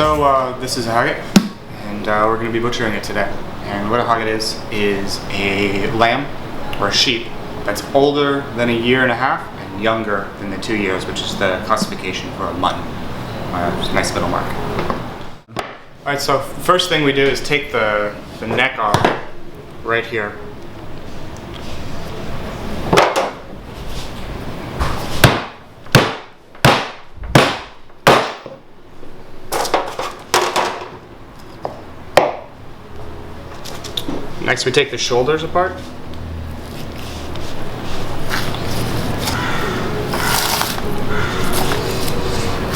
So this is a hogget, and we're going to be butchering it today. And what a hogget is a lamb or a sheep that's older than a year and a half and younger than the 2 years, which is the classification for a mutton. Nice middle mark. Alright, so first thing we do is take the neck off right here. Next we take the shoulders apart.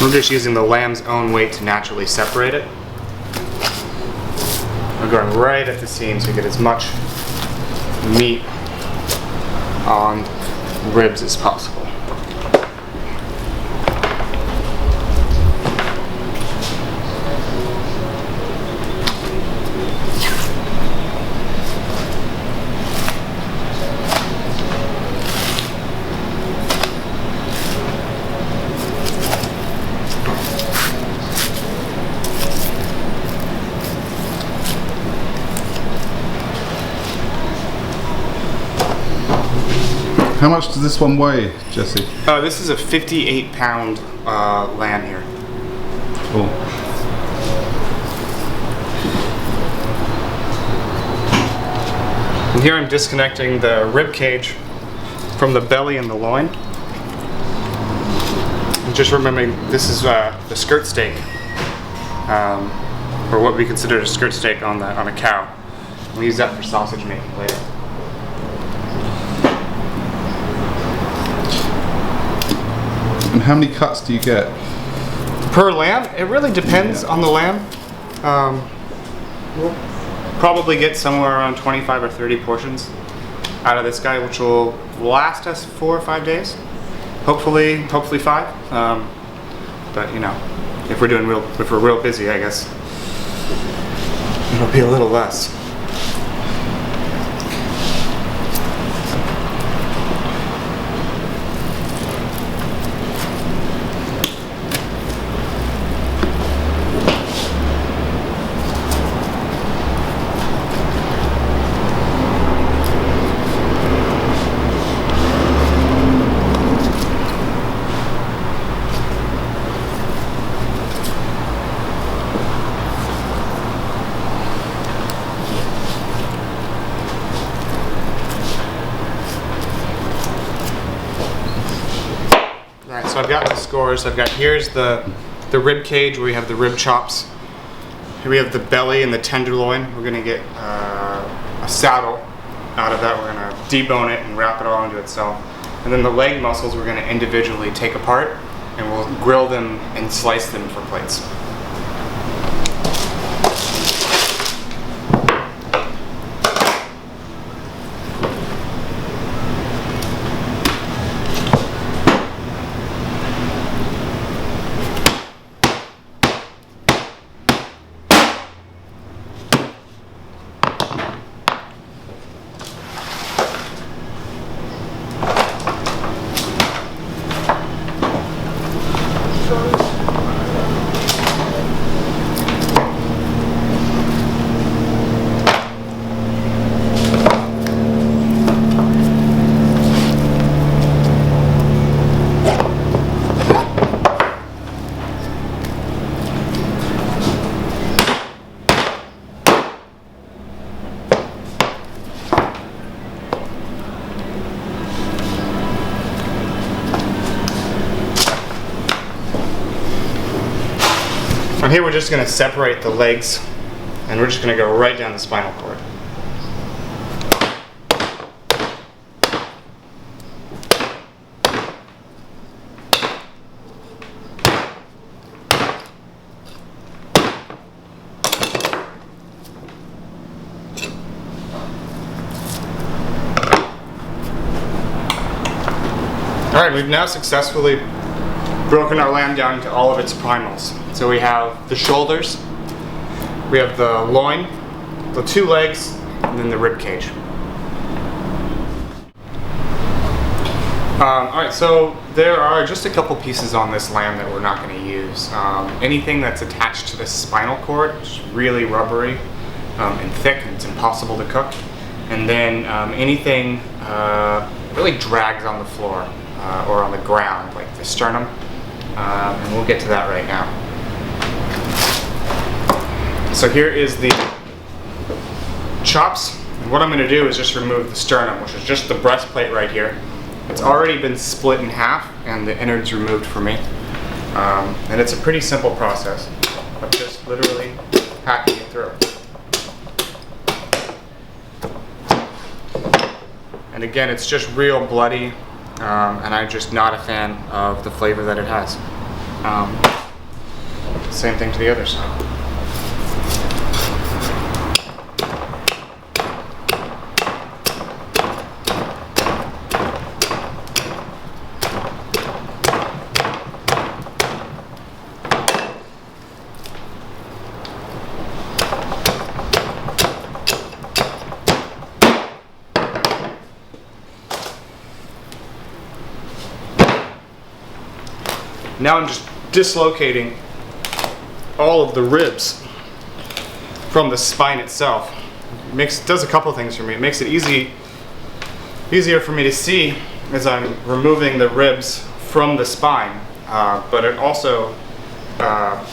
We're just using the lamb's own weight to naturally separate it. We're going right at the seam so we get as much meat on ribs as possible. How much does this one weigh, Jesse? This is a 58-pound lamb here. Cool. And here I'm disconnecting the rib cage from the belly and the loin. And just remembering, this is the skirt steak, or what we consider a skirt steak on a cow. We use that for sausage making later. And how many cuts do you get? Per lamb? It really depends on the lamb. We'll probably get somewhere around 25 or 30 portions out of this guy, which will last us 4 or 5 days. Hopefully 5. But you know, if we're real busy, I guess it'll be a little less. Alright, so I've got the scores. Here's the rib cage where we have the rib chops. Here we have the belly and the tenderloin. We're going to get a saddle out of that. We're going to debone it and wrap it all into itself. And then the leg muscles we're going to individually take apart, and we'll grill them and slice them for plates. From here we're just going to separate the legs, and we're just going to go right down the spinal cord. Alright, we've now successfully broken our lamb down into all of its primals. So we have the shoulders, we have the loin, the 2 legs, and then the rib cage. Alright, so there are just a couple pieces on this lamb that we're not going to use. Anything that's attached to the spinal cord is really rubbery and thick, and it's impossible to cook. And then anything really drags on the floor or on the ground, like the sternum. And we'll get to that right now. So here is the chops. And what I'm going to do is just remove the sternum, which is just the breastplate right here. It's already been split in half and the innards removed for me. And it's a pretty simple process of just literally hacking it through. And again, it's just real bloody, and I'm just not a fan of the flavor that it has. Same thing to the other side. Now I'm just dislocating all of the ribs from the spine itself. Does a couple things for me. It makes it easier for me to see as I'm removing the ribs from the spine, but it also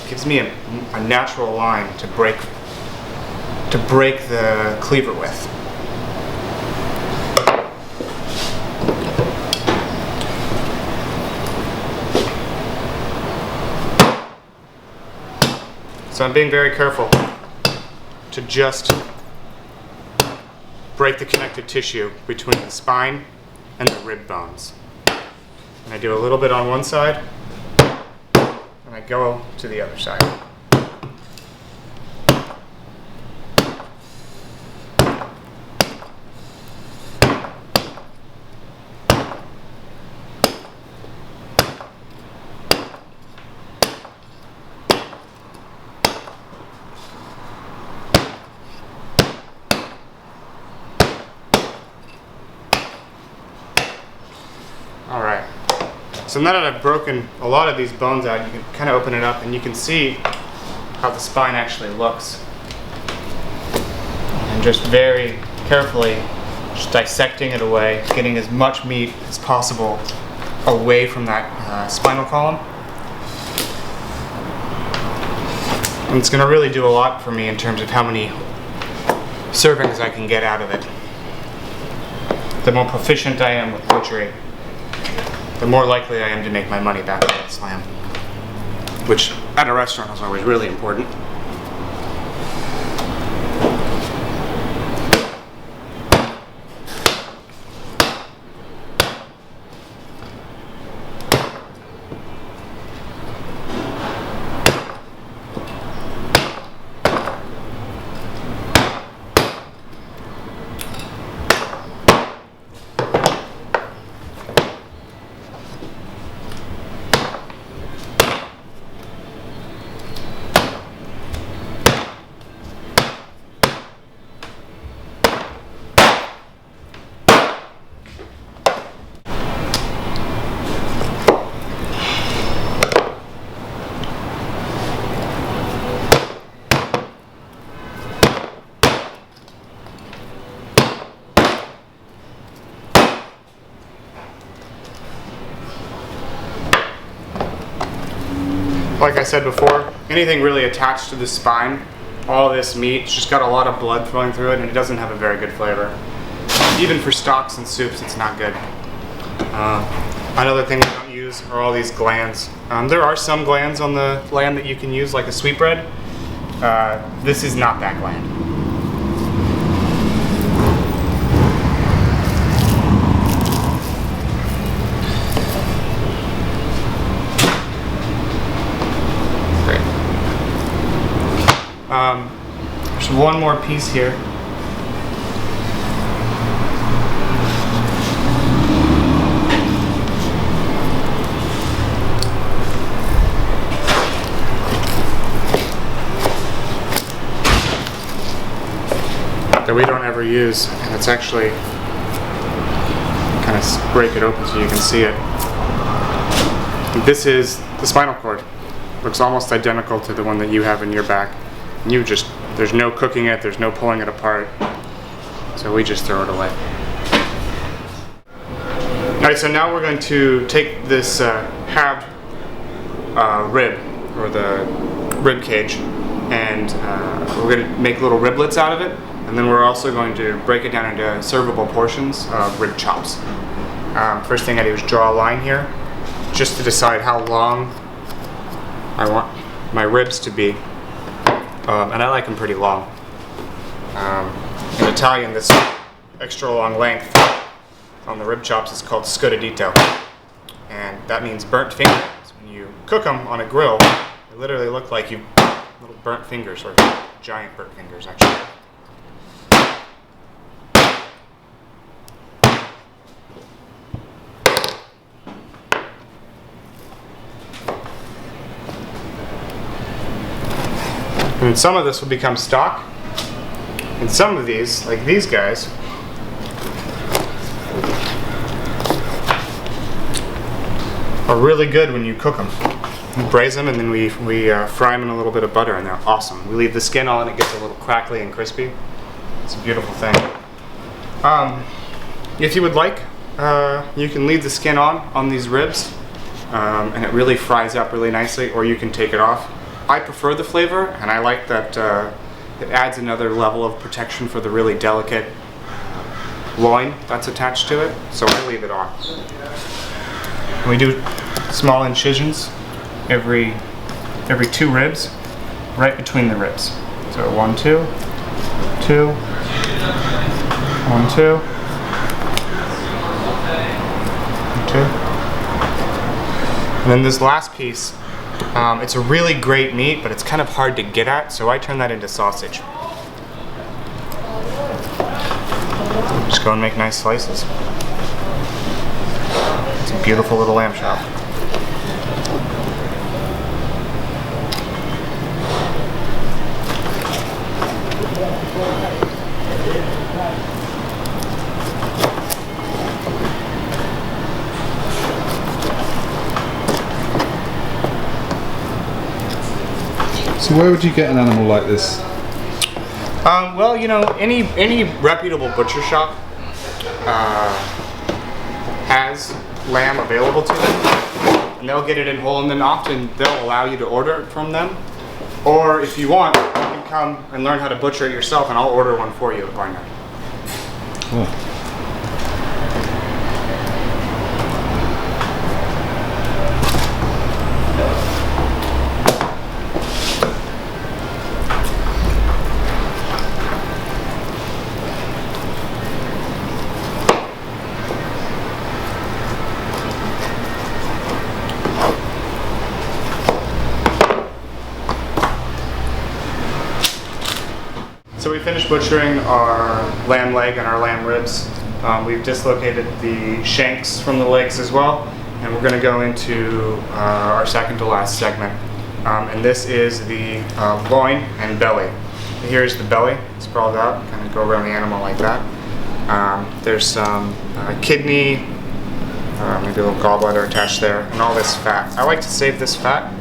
gives me a natural line to break the cleaver with. So I'm being very careful to just break the connective tissue between the spine and the rib bones. And I do a little bit on one side, and I go to the other side. Alright, so now that I've broken a lot of these bones out, you can kind of open it up and you can see how the spine actually looks. And just very carefully just dissecting it away, getting as much meat as possible away from that spinal column. And it's going to really do a lot for me in terms of how many servings I can get out of it. The more proficient I am with butchery, the more likely I am to make my money back on this lamb, which at a restaurant is always really important. Like I said before, anything really attached to the spine, all this meat, it's just got a lot of blood flowing through it and it doesn't have a very good flavor. Even for stocks and soups, it's not good. Another thing we don't use are all these glands. There are some glands on the lamb that you can use, like a sweetbread. This is not that gland. There's one more piece here. That we don't ever use, and it's actually kind of Let's break it open so you can see it. This is the spinal cord. Looks almost identical to the one that you have in your back. There's no cooking it, there's no pulling it apart. So we just throw it away. Alright, so now we're going to take this hab rib, or the rib cage, and we're going to make little riblets out of it, and then we're also going to break it down into servable portions of rib chops. First thing I do is draw a line here, just to decide how long I want my ribs to be, and I like them pretty long. In Italian, this extra long length on the rib chops is called scotadito, and that means burnt fingers. When you cook them on a grill, they literally look like little burnt fingers, or giant burnt fingers actually. And some of this will become stock, and some of these, like these guys, are really good when you cook them. We braise them and then we fry them in a little bit of butter, and they're awesome. We leave the skin on, it gets a little crackly and crispy. It's a beautiful thing. If you would like, you can leave the skin on these ribs, and it really fries up really nicely, or you can take it off. I prefer the flavor, and I like that it adds another level of protection for the really delicate loin that's attached to it, so I leave it on. And we do small incisions every 2 ribs, right between the ribs. So 1, 2, 2, 1, 2, 2. And then this last piece, it's a really great meat, but it's kind of hard to get at, so I turn that into sausage. Just go and make nice slices. It's a beautiful little lamb chop. So where would you get an animal like this? Well, you know, any reputable butcher shop has lamb available to them, and they'll get it in whole, and then often they'll allow you to order it from them. Or if you want, you can come and learn how to butcher it yourself, and I'll order one for you at Barnyard. Cool. So we finished butchering our lamb leg and our lamb ribs. We've dislocated the shanks from the legs as well, and we're going to go into our second to last segment. And this is the loin and belly. Here's the belly, sprawled out, kind of go around the animal like that. There's some kidney, maybe a little gallbladder attached there, and all this fat. I like to save this fat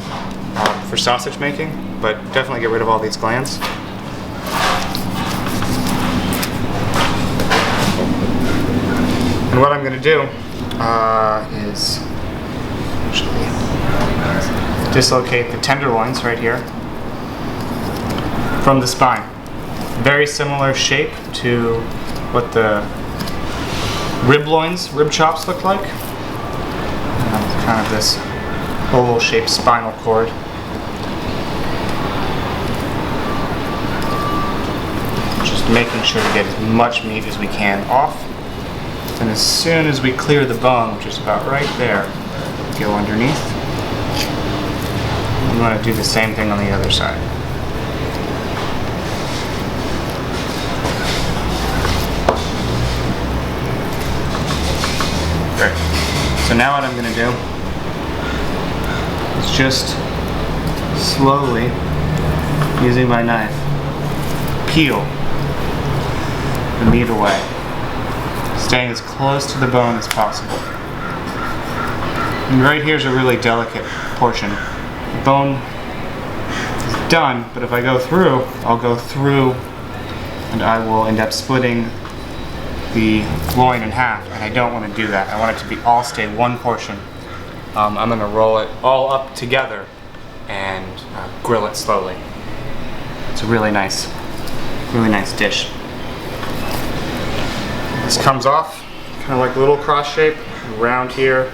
for sausage making, but definitely get rid of all these glands. And what I'm going to do is actually dislocate the tenderloins right here from the spine. Very similar shape to what the rib chops look like. Kind of this oval shaped spinal cord. Just making sure to get as much meat as we can off. And as soon as we clear the bone, which is about right there, go underneath. I'm going to do the same thing on the other side. Great. So now what I'm going to do is just slowly, using my knife, peel the meat away. staying as close to the bone as possible. And right here is a really delicate portion. The bone is done, but if I go through, I'll go through and I will end up splitting the loin in half, and I don't want to do that. I want it to be all stay one portion. I'm going to roll it all up together and grill it slowly. It's a really nice dish. This comes off kind of like a little cross shape around here.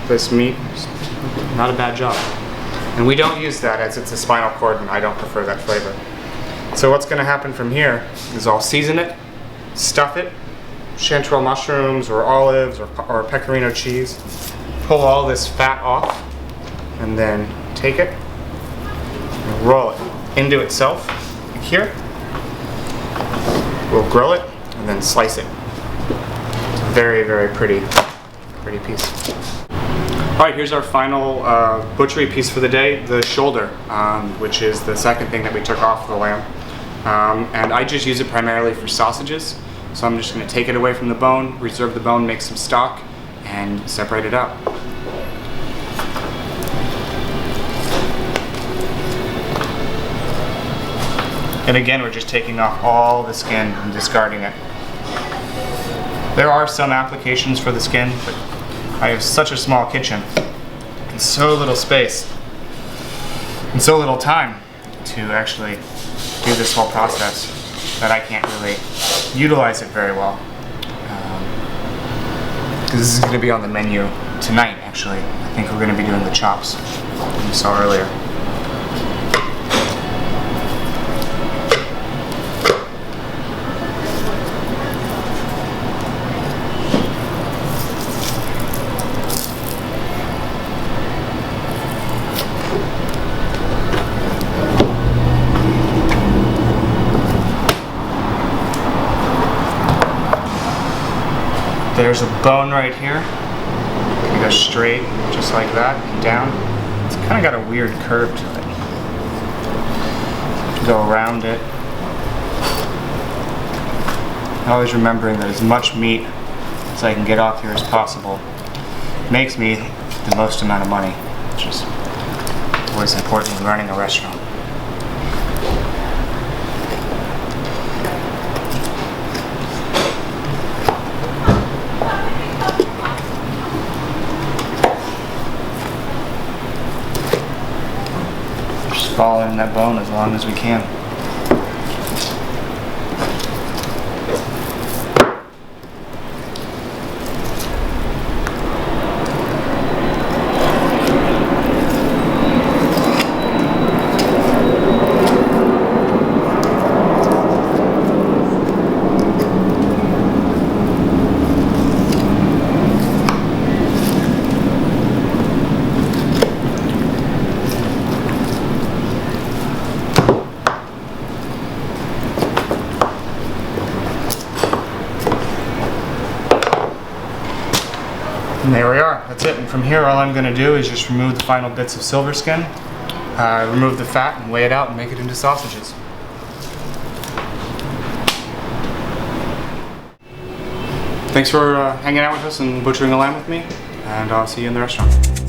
This meat is not a bad job. And we don't use that as it's a spinal cord, and I don't prefer that flavor. So what's going to happen from here is I'll season it, stuff it, chanterelle mushrooms or olives or pecorino cheese, pull all this fat off, and then take it and roll it into itself like here. We'll grill it and then slice it. It's a very, very pretty piece. Alright, here's our final butchery piece for the day, the shoulder, which is the second thing that we took off the lamb. And I just use it primarily for sausages. So I'm just going to take it away from the bone, reserve the bone, make some stock, and separate it out. And again, we're just taking off all the skin and discarding it. There are some applications for the skin, but I have such a small kitchen and so little space and so little time to actually do this whole process that I can't really utilize it very well. Because this is going to be on the menu tonight, actually. I think we're going to be doing the chops that you saw earlier. There's a bone right here. You go straight, just like that, and down. It's kind of got a weird curve to it. Go around it. Always remembering that as much meat as I can get off here as possible makes me the most amount of money, which is always important when running a restaurant. Following that bone as long as we can. And there we are, that's it. And from here, all I'm going to do is just remove the final bits of silver skin, remove the fat and weigh it out and make it into sausages. Thanks for hanging out with us and butchering a lamb with me, and I'll see you in the restaurant.